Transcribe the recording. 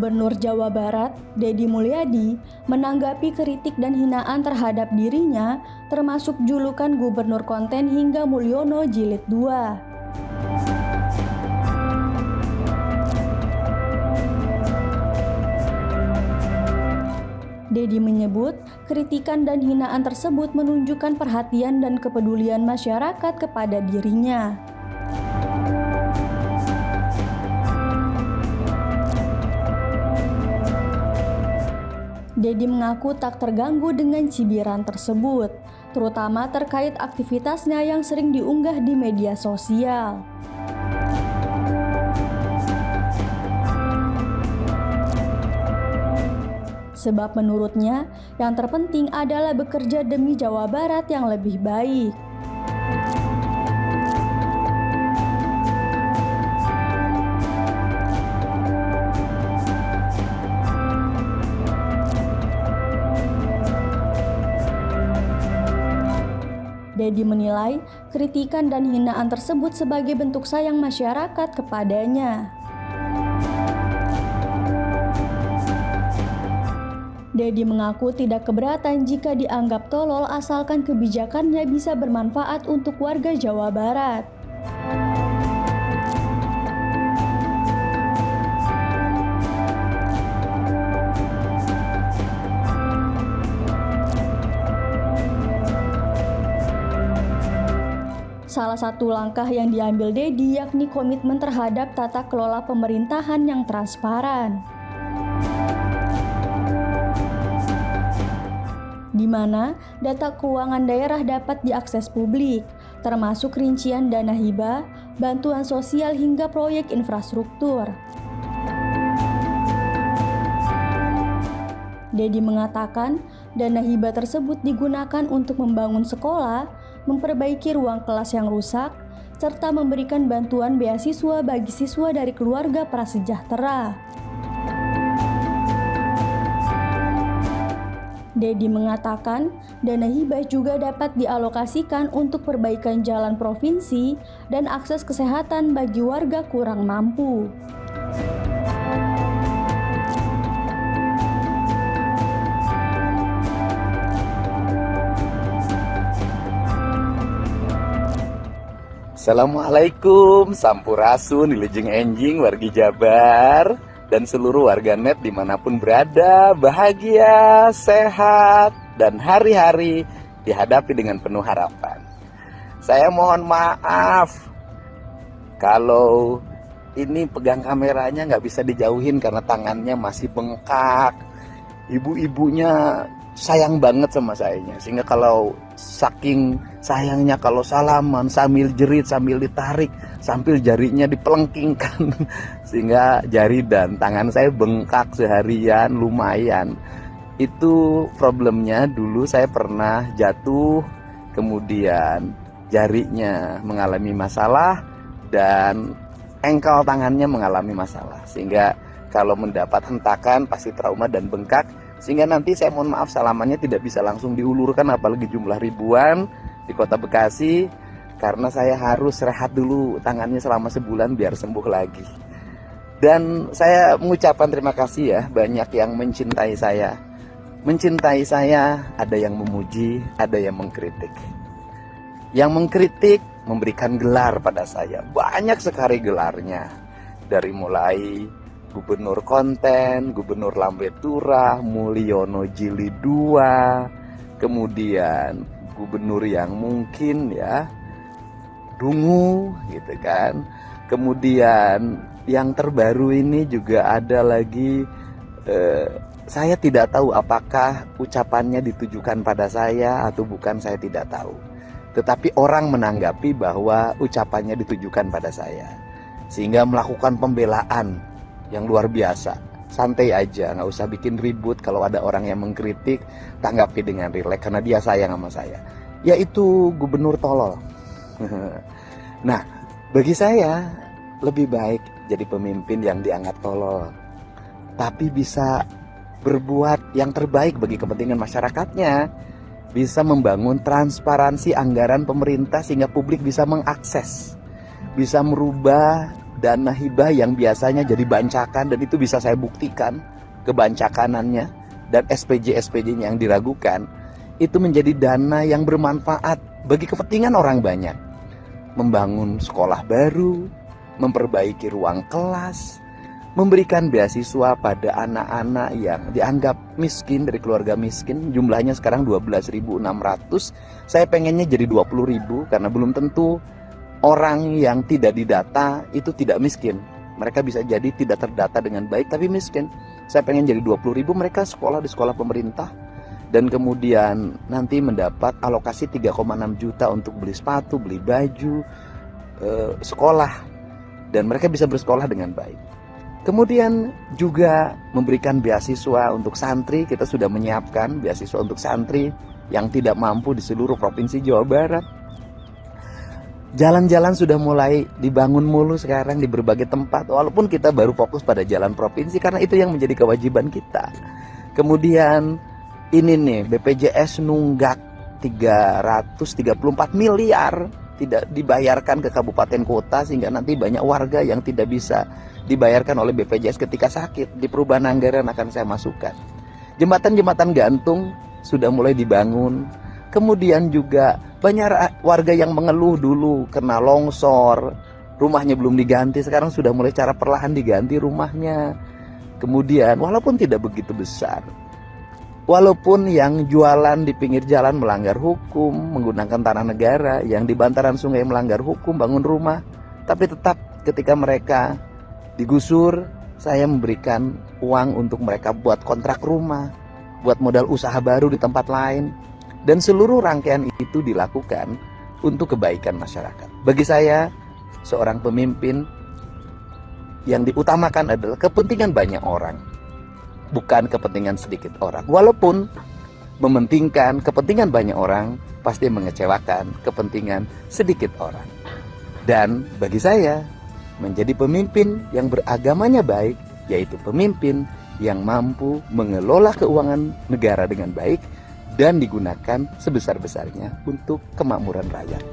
Gubernur Jawa Barat, Deddy Mulyadi, menanggapi kritik dan hinaan terhadap dirinya, termasuk julukan Gubernur Konten hingga Mulyono Jilid 2. Deddy menyebut, kritikan dan hinaan tersebut menunjukkan perhatian dan kepedulian masyarakat kepada dirinya. Deddy mengaku tak terganggu dengan cibiran tersebut, terutama terkait aktivitasnya yang sering diunggah di media sosial. Sebab menurutnya, yang terpenting adalah bekerja demi Jawa Barat yang lebih baik. Deddy menilai kritikan dan hinaan tersebut sebagai bentuk sayang masyarakat kepadanya. Deddy mengaku tidak keberatan jika dianggap tolol asalkan kebijakannya bisa bermanfaat untuk warga Jawa Barat. Salah satu langkah yang diambil Deddy yakni komitmen terhadap tata kelola pemerintahan yang transparan, di mana data keuangan daerah dapat diakses publik, termasuk rincian dana hibah, bantuan sosial hingga proyek infrastruktur. Deddy mengatakan, dana hibah tersebut digunakan untuk membangun sekolah, memperbaiki ruang kelas yang rusak, serta memberikan bantuan beasiswa bagi siswa dari keluarga prasejahtera. Deddy mengatakan, dana hibah juga dapat dialokasikan untuk perbaikan jalan provinsi dan akses kesehatan bagi warga kurang mampu. Assalamualaikum, sampurasun, wilujeng enjing, wargi Jabar, dan seluruh warganet dimanapun berada, bahagia, sehat, dan hari-hari dihadapi dengan penuh harapan. Saya mohon maaf kalau ini pegang kameranya nggak bisa dijauhin karena tangannya masih bengkak. Ibu-ibunya sayang banget sama sayanya, sehingga kalau saking sayangnya kalau salaman sambil jerit, sambil ditarik, sambil jarinya dipelengkingkan sehingga jari dan tangan saya bengkak seharian lumayan. Itu problemnya. Dulu saya pernah jatuh, kemudian jarinya mengalami masalah dan engkel tangannya mengalami masalah, sehingga kalau mendapat hentakan pasti trauma dan bengkak, sehingga nanti saya mohon maaf salamannya tidak bisa langsung diulurkan, apalagi jumlah ribuan di kota Bekasi, karena saya harus rehat dulu tangannya selama sebulan biar sembuh lagi. Dan saya mengucapkan terima kasih ya, banyak yang mencintai saya. Mencintai saya, ada yang memuji, ada yang mengkritik. Yang mengkritik memberikan gelar pada saya, banyak sekali gelarnya, dari mulai Gubernur Konten, Gubernur Lambetura, Mulyono Jilid 2, kemudian gubernur yang mungkin ya dungu gitu kan. Kemudian yang terbaru ini juga ada lagi, saya tidak tahu apakah ucapannya ditujukan pada saya atau bukan, saya tidak tahu. Tetapi orang menanggapi bahwa ucapannya ditujukan pada saya, sehingga melakukan pembelaan yang luar biasa. Santai aja, nggak usah bikin ribut. Kalau ada orang yang mengkritik, tanggapi dengan rileks karena dia sayang sama saya. Yaitu gubernur tolol. Nah, bagi saya lebih baik jadi pemimpin yang dianggap tolol, tapi bisa berbuat yang terbaik bagi kepentingan masyarakatnya, bisa membangun transparansi anggaran pemerintah sehingga publik bisa mengakses, bisa merubah dana hibah yang biasanya jadi bancakan, dan itu bisa saya buktikan kebancakanannya, dan SPJ-SPJ-nya yang diragukan, itu menjadi dana yang bermanfaat bagi kepentingan orang banyak. Membangun sekolah baru, memperbaiki ruang kelas, memberikan beasiswa pada anak-anak yang dianggap miskin dari keluarga miskin. Jumlahnya sekarang 12.600. Saya pengennya jadi 20.000 karena belum tentu orang yang tidak didata itu tidak miskin. Mereka bisa jadi tidak terdata dengan baik tapi miskin. Saya pengen jadi 20.000 mereka sekolah di sekolah pemerintah, dan kemudian nanti mendapat alokasi 3,6 juta untuk beli sepatu, beli baju, sekolah, dan mereka bisa bersekolah dengan baik. Kemudian juga memberikan beasiswa untuk santri. Kita sudah menyiapkan beasiswa untuk santri yang tidak mampu di seluruh provinsi Jawa Barat. Jalan-jalan sudah mulai dibangun mulu sekarang di berbagai tempat, walaupun kita baru fokus pada jalan provinsi karena itu yang menjadi kewajiban kita. Kemudian ini nih, BPJS nunggak 334 miliar tidak dibayarkan ke kabupaten kota, sehingga nanti banyak warga yang tidak bisa dibayarkan oleh BPJS ketika sakit. Di perubahan anggaran akan saya masukkan. Jembatan-jembatan gantung sudah mulai dibangun. Kemudian juga banyak warga yang mengeluh dulu kena longsor, rumahnya belum diganti, sekarang sudah mulai cara perlahan diganti rumahnya. Kemudian walaupun tidak begitu besar, walaupun yang jualan di pinggir jalan melanggar hukum, menggunakan tanah negara, yang di bantaran sungai melanggar hukum, bangun rumah, tapi tetap ketika mereka digusur, saya memberikan uang untuk mereka buat kontrak rumah, buat modal usaha baru di tempat lain. Dan seluruh rangkaian itu dilakukan untuk kebaikan masyarakat. Bagi saya, seorang pemimpin, yang diutamakan adalah kepentingan banyak orang, bukan kepentingan sedikit orang. Walaupun mementingkan kepentingan banyak orang, pasti mengecewakan kepentingan sedikit orang. Dan bagi saya, menjadi pemimpin yang beragamanya baik, yaitu pemimpin yang mampu mengelola keuangan negara dengan baik dan digunakan sebesar-besarnya untuk kemakmuran rakyat.